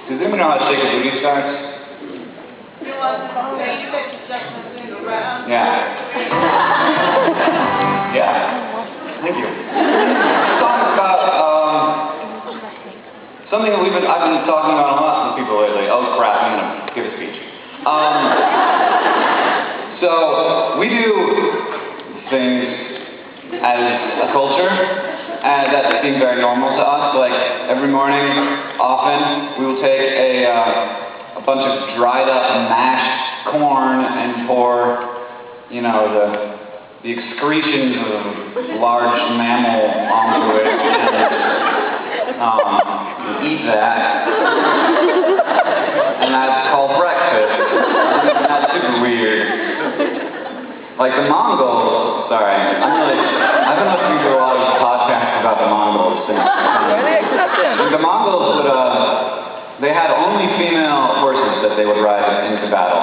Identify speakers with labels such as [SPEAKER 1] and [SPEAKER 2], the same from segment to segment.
[SPEAKER 1] Does anyone know how to shake a booty starts? Yeah. Yeah. Thank you. This song is about something that I've been talking about a lot with people lately. Oh crap, I'm gonna give a speech. So we do things as a culture that seem very normal to us. Like every morning, often we will take a bunch of dried up mashed corn and pour, you know, the excretions of a large mammal onto it, and eat that, and that's called breakfast. That's super weird. Like the Mongols, sorry, I don't know if you do a lot of podcasts about the Mongols. The Mongols would, they had only female horses that they would ride into battle.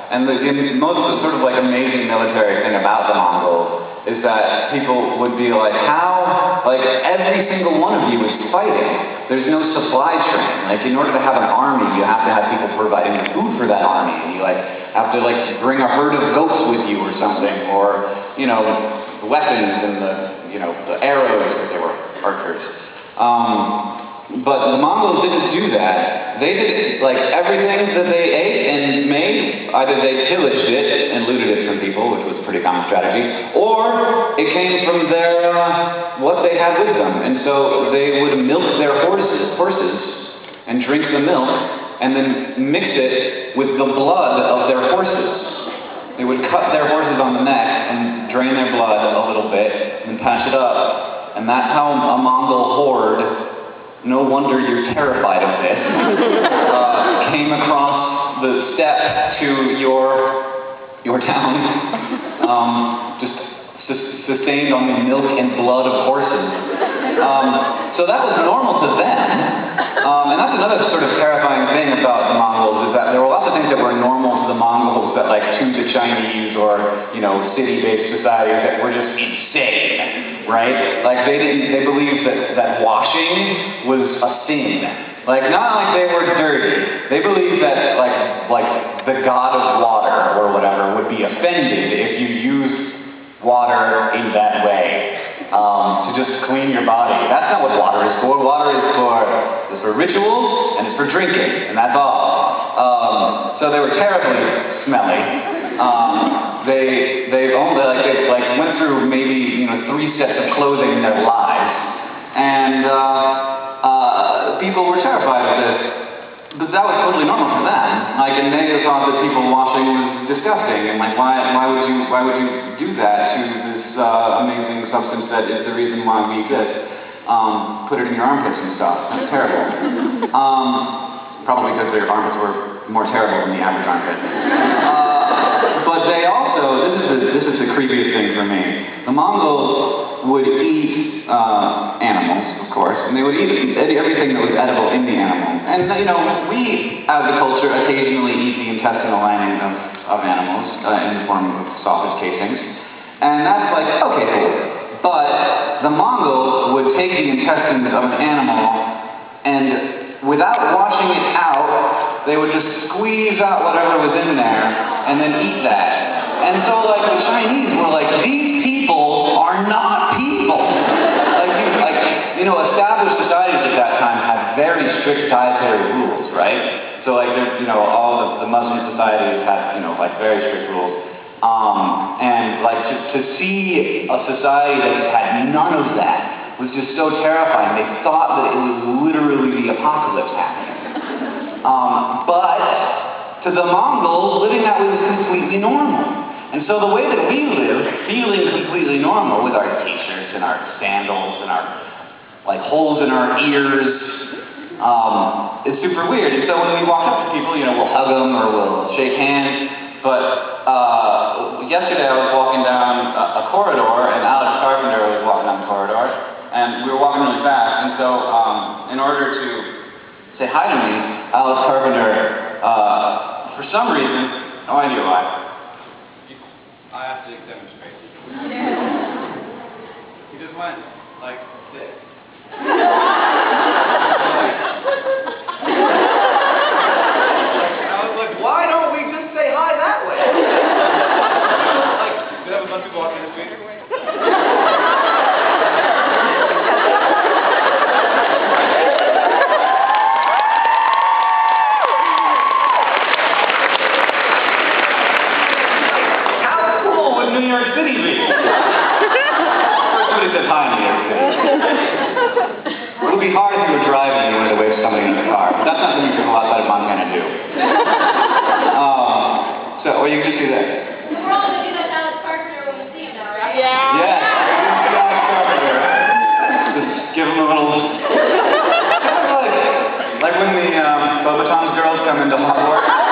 [SPEAKER 1] And the most sort of like amazing military thing about the Mongols is that people would be like, how, like every single one of you is fighting. There's no supply train. Like in order to have an army, you have to have people providing the food for that army. And you like have to like bring a herd of goats with you or something, or, you know, weapons and the arrows, because they were archers. But the Mongols didn't do that. They did, like, everything that they ate and made, either they pillaged it and looted it from people, which was a pretty common strategy, or it came from their, what they had with them. And so they would milk their horses and drink the milk, and then mix it with the blood of their horses. They would cut their horses on the neck and drain their blood a little bit, and pass it up. And that's how a Mongol horde, no wonder you're terrified of this, came across the steppe to your town, just sustained on the milk and blood of horses. So that was normal to them, and that's another sort of terrifying thing about the Mongols, is that there were lots of things that were normal to the Mongols that, like, to the Chinese or, you know, city-based societies that were just insane. Right? Like they believed that washing was a sin. Like not like they were dirty. They believed that like the god of water or whatever would be offended if you used water in that way to just clean your body. That's not what water is for. Water is for rituals and it's for drinking, and that's all. So they were terribly smelly. They only went through maybe 3 sets of clothing in their lives, and people were terrified of this, but that was totally normal for them. Like, and they thought that people washing was disgusting, and like why would you do that to this amazing substance that is the reason why we exist? Put it in your armpits and stuff. That's terrible. Probably because their armpits were more terrible than the average armpit. But they also, this is the creepiest thing for me. The Mongols would eat animals, of course, and they would eat everything that was edible in the animal. And we, as a culture, occasionally eat the intestinal lining of animals in the form of sausage casings. And that's like, okay, cool. But the Mongols would take the intestines of an animal and without washing it out, they would just squeeze out whatever was in there and then eat that. And so, like, the Chinese were like, these people are not people. Established societies at that time had very strict dietary rules, right? So, like, all the Muslim societies had, very strict rules. And, like, to see a society that had none of that was just so terrifying. They thought that it was literally the apocalypse happening. But to the Mongols, living that way was completely normal. And so the way that we live, feeling completely normal with our t-shirts and our sandals and our holes in our ears, is super weird. And so when we walk up to people, we'll hug them or we'll shake hands. But yesterday I was walking down a corridor, and Alex Carpenter was walking down the corridor, and we were walking really fast. And so in order to say hi to me, Alex Carpenter, for some reason, no idea why. I have to demonstrate. He just went like this. I was like, why don't we just say hi that way? Like, did have a bunch of people walking the street? New York City be? Somebody says hi in New York City. It would be hard if you were driving and you wanted to wave somebody in the car, but that's not something people outside of Montana do. So, or you can just do that.
[SPEAKER 2] We're all going to do that now that Parker when we see him now, right?
[SPEAKER 3] Yeah.
[SPEAKER 1] Yes, just give them a little... like when the Bobaton's girls come into Hogwarts.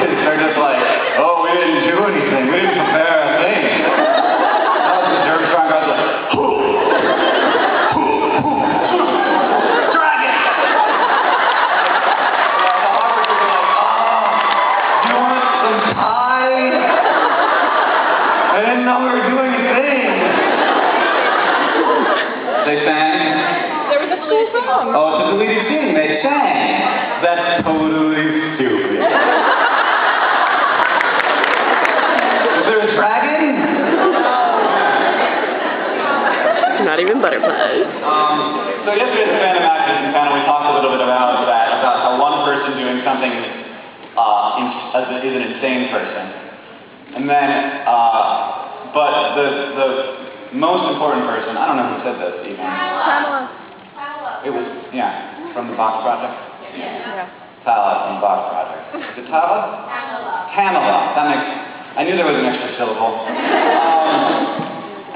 [SPEAKER 1] They're just like, oh, we didn't do anything. We didn't prepare a thing. That was the jerk strong guy was like, dragon! The Hogwarts would be like, oh, do you want some pie? I didn't know we were doing a thing. They sang?
[SPEAKER 3] There was a deleted song.
[SPEAKER 1] Oh, it's a deleted scene. They sang. That's totally stupid. Dragon?
[SPEAKER 3] Not even butterflies.
[SPEAKER 1] So yesterday at the Phantom Actors panel, we talked a little bit about that, about how one person doing something is an insane person. And then, but the most important person, I don't know who said this even.
[SPEAKER 3] Pamela.
[SPEAKER 1] It was, yeah, from the Box Project?
[SPEAKER 3] Yeah.
[SPEAKER 1] Tala from the Box Project. Is it Tala?
[SPEAKER 2] Pamela.
[SPEAKER 1] Pamela. That makes... I knew there was an extra syllable.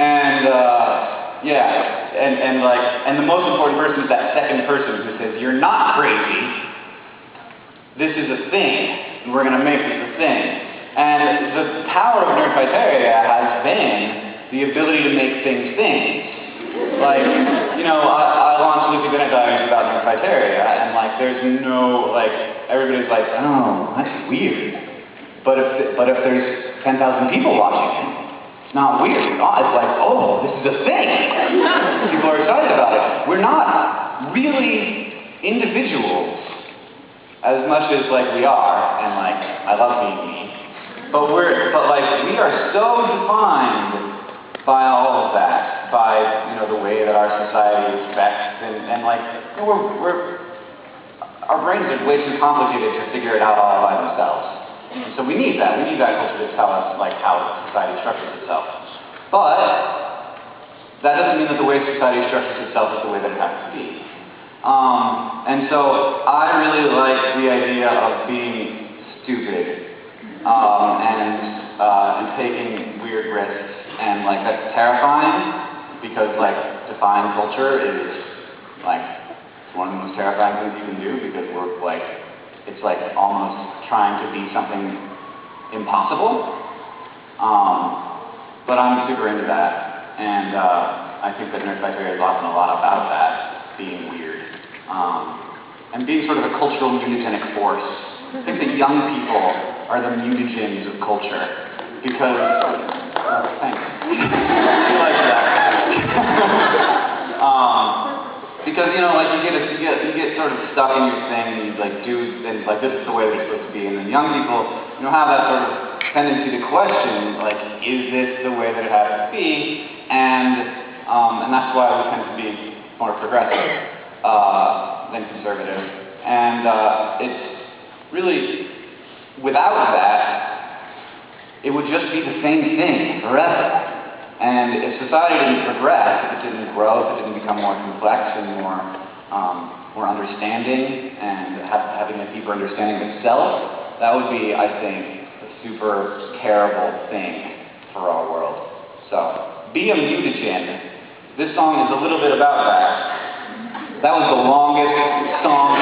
[SPEAKER 1] And the most important person is that second person who says, you're not crazy. This is a thing, and we're going to make this a thing. And the power of Nerdfighter has been the ability to make things things. Like, you know, I launched LeakyCon about Nerdfighter, and like, there's no, like, everybody's like, oh, that's weird. But if there's 10,000 people watching it, it's not weird. It's like, oh, this is a thing. People are excited about it. We're not really individuals as much as like we are, and like I love being me. But we are so defined by all of that, by the way that our society expects, and like our brains are way too complicated to figure it out all by themselves. And so we need that. We need that culture to tell us like how society structures itself. But that doesn't mean that the way society structures itself is the way that it has to be. And so I really like the idea of being stupid and taking weird risks, and like that's terrifying because like defying culture is like one of the most terrifying things you can do, because we're like, it's like almost trying to be something impossible. But I'm super into that, and I think that Nerdfighter is often a lot about that, being weird, and being sort of a cultural mutagenic force. I think that young people are the mutagens of culture, because thanks. You like that? Because like you get sort of stuck in your thing, and you like do things like this is the way they're supposed to be, and then young people have that sort of tendency to question like, is this the way that it has to be? And that's why we tend to be more progressive than conservative. And it's really, without that, it would just be the same thing forever. And if society didn't progress, if it didn't grow, if it didn't become more complex and more understanding, and having a deeper understanding of itself, that would be, I think, a super terrible thing for our world. So, be a mutagen. This song is a little bit about that. That was the longest song